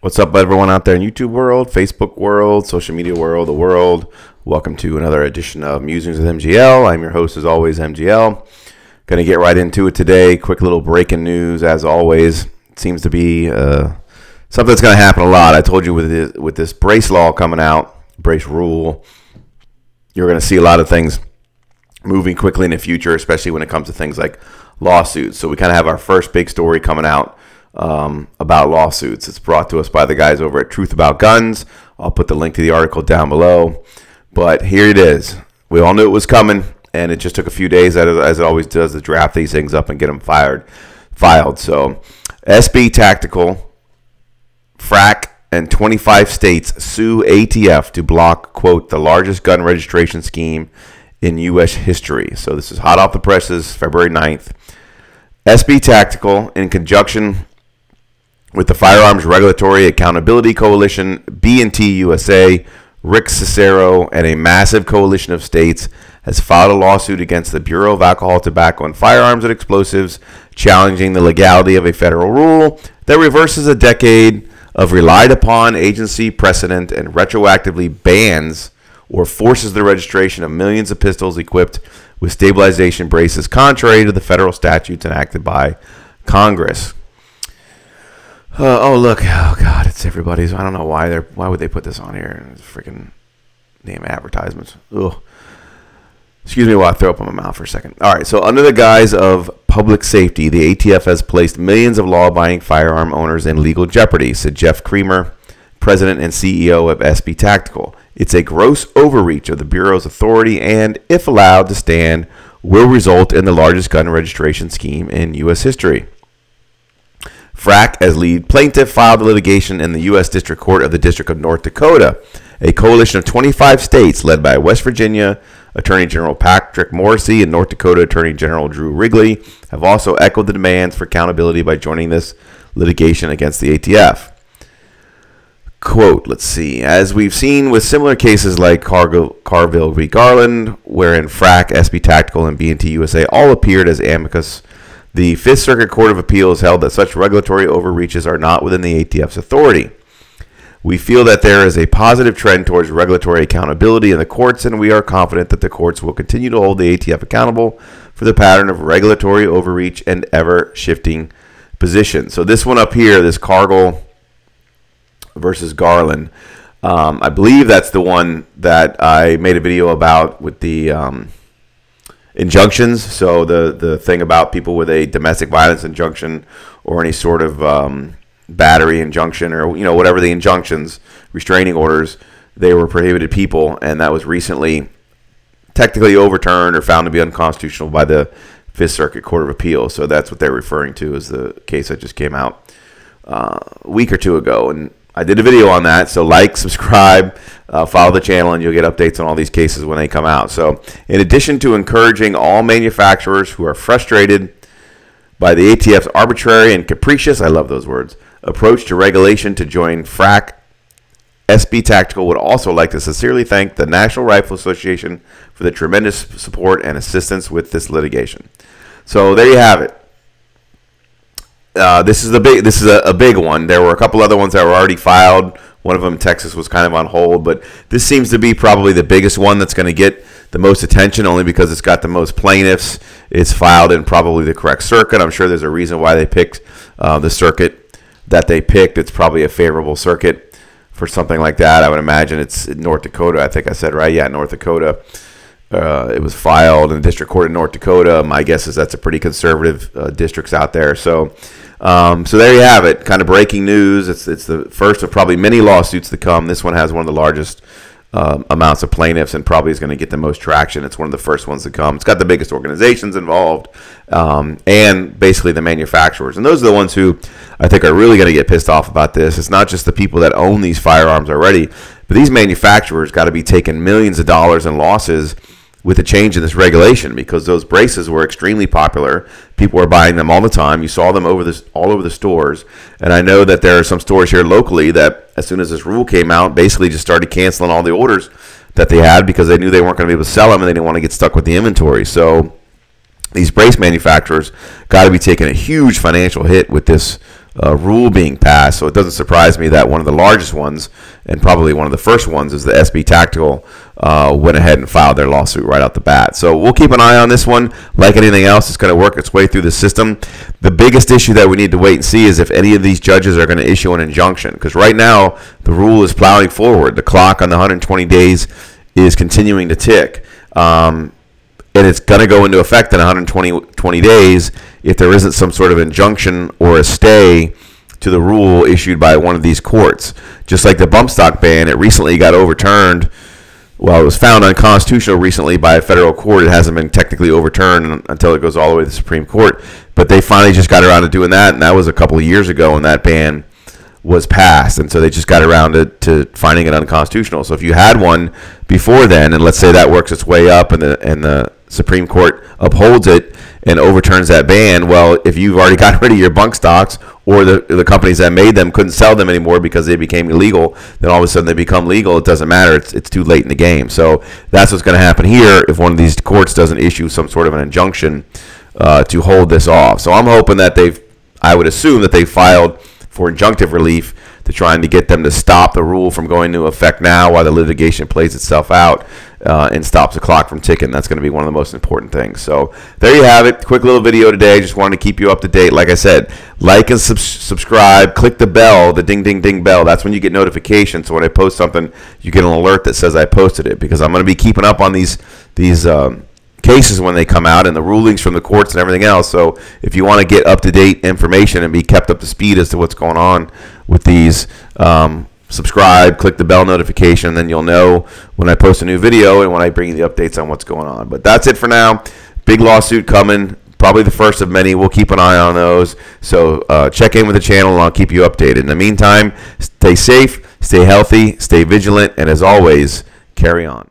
What's up, everyone out there in YouTube world, Facebook world, social media world, the world? Welcome to another edition of Musings with MGL. I'm your host, as always, MGL. Going to get right into it today. Quick little breaking news, as always. It seems to be something that's going to happen a lot. I told you with this brace law coming out, brace rule, you're going to see a lot of things moving quickly in the future, especially when it comes to things like lawsuits. So we kind of have our first big story coming out about lawsuits. It's brought to us by the guys over at Truth About Guns. I'll put the link to the article down below. But here it is. We all knew it was coming, and it just took a few days, as it always does, to draft these things up and get them filed. So SB Tactical, FRAC, and 25 states sue ATF to block, quote, the largest gun registration scheme in U.S. history. So this is hot off the presses, February 9th. SB Tactical, in conjunction with the Firearms Regulatory Accountability Coalition, B&T USA, Rick Cicero, and a massive coalition of states, has filed a lawsuit against the Bureau of Alcohol, Tobacco, Firearms, and Explosives, challenging the legality of a federal rule that reverses a decade of relied-upon agency precedent and retroactively bans or forces the registration of millions of pistols equipped with stabilization braces, contrary to the federal statutes enacted by Congress. Oh, look. Oh, God, it's everybody's. I don't know why would they put this on here? It's freaking damn advertisements. Ugh. Excuse me while I throw up in my mouth for a second. All right, so under the guise of public safety, the ATF has placed millions of law-abiding firearm owners in legal jeopardy, said Jeff Creamer, president and CEO of SB Tactical. It's a gross overreach of the Bureau's authority and, if allowed to stand, will result in the largest gun registration scheme in U.S. history. FRAC, as lead plaintiff, filed a litigation in the U.S. District Court of the District of North Dakota. A coalition of 25 states, led by West Virginia Attorney General Patrick Morrisey and North Dakota Attorney General Drew Wrigley, have also echoed the demands for accountability by joining this litigation against the ATF. Quote, let's see, as we've seen with similar cases like Carville v. Garland, wherein FRAC, SB Tactical, and B&T USA all appeared as amicus, the Fifth Circuit Court of Appeals held that such regulatory overreaches are not within the ATF's authority. We feel that there is a positive trend towards regulatory accountability in the courts, and we are confident that the courts will continue to hold the ATF accountable for the pattern of regulatory overreach and ever-shifting positions. So this one up here, this Cargill versus Garland, I believe that's the one that I made a video about with the injunctions. So the thing about people with a domestic violence injunction or any sort of battery injunction, or whatever the injunctions, restraining orders, they were prohibited people, and that was recently technically overturned or found to be unconstitutional by the Fifth Circuit Court of Appeals. So that's what they're referring to as the case that just came out a week or two ago, and I did a video on that. So like, subscribe, follow the channel, and you'll get updates on all these cases when they come out. So in addition to encouraging all manufacturers who are frustrated by the ATF's arbitrary and capricious, I love those words, approach to regulation to join FRAC, SB Tactical would also like to sincerely thank the National Rifle Association for the tremendous support and assistance with this litigation. So there you have it. This is a big one. There were a couple other ones that were already filed. One of them, Texas, was kind of on hold, but this seems to be probably the biggest one that's going to get the most attention, only because it's got the most plaintiffs. It's filed in probably the correct circuit. I'm sure there's a reason why they picked the circuit that they picked. It's probably a favorable circuit for something like that. I would imagine it's in North Dakota. I think I said right. Yeah, North Dakota. It was filed in the District Court in North Dakota. My guess is that's a pretty conservative districts out there. So there you have it. Kind of breaking news. It's the first of probably many lawsuits to come. This one has one of the largest amounts of plaintiffs and probably is going to get the most traction. It's one of the first ones to come. It's got the biggest organizations involved and basically the manufacturers. And those are the ones who I think are really going to get pissed off about this. It's not just the people that own these firearms already, but these manufacturers got to be taking millions of dollars in losses with the change in this regulation, because those braces were extremely popular. People were buying them all the time. You saw them all over the stores. And I know that there are some stores here locally that, as soon as this rule came out, basically just started canceling all the orders that they had because they knew they weren't going to be able to sell them and they didn't want to get stuck with the inventory. So these brace manufacturers got to be taking a huge financial hit with this rule being passed. So it doesn't surprise me that one of the largest ones, and probably one of the first ones, is the SB Tactical, went ahead and filed their lawsuit right out the bat. So we'll keep an eye on this one. Like anything else, it's going to work its way through the system. The biggest issue that we need to wait and see is if any of these judges are going to issue an injunction, because right now the rule is plowing forward. The clock on the 120 days is continuing to tick. And it's going to go into effect in 120 days if there isn't some sort of injunction or a stay to the rule issued by one of these courts. Just like the bump stock ban, it recently got overturned. Well, it was found unconstitutional recently by a federal court. It hasn't been technically overturned until it goes all the way to the Supreme Court. But they finally just got around to doing that, and that was a couple of years ago when that ban was passed, and so they just got around to finding it unconstitutional. So if you had one before then, and let's say that works its way up, and the Supreme Court upholds it and overturns that ban, well, if you've already got rid of your bunk stocks, or the companies that made them couldn't sell them anymore because they became illegal, then all of a sudden they become legal. It doesn't matter. It's too late in the game. So that's what's going to happen here if one of these courts doesn't issue some sort of an injunction to hold this off. So I'm hoping that I would assume that they filed for injunctive relief to trying to get them to stop the rule from going into effect now while the litigation plays itself out and stops the clock from ticking. That's going to be one of the most important things. So there you have it. Quick little video today. Just wanted to keep you up to date. Like I said, like and subscribe. Click the bell, the ding, ding, ding bell. That's when you get notifications. So when I post something, you get an alert that says I posted it, because I'm going to be keeping up on these cases when they come out and the rulings from the courts and everything else. So if you want to get up-to-date information and be kept up to speed as to what's going on with these, subscribe, click the bell notification, and then you'll know when I post a new video and when I bring you the updates on what's going on. But that's it for now. Big lawsuit coming, probably the first of many. We'll keep an eye on those. So check in with the channel and I'll keep you updated. In the meantime, stay safe, stay healthy, stay vigilant, and as always, carry on.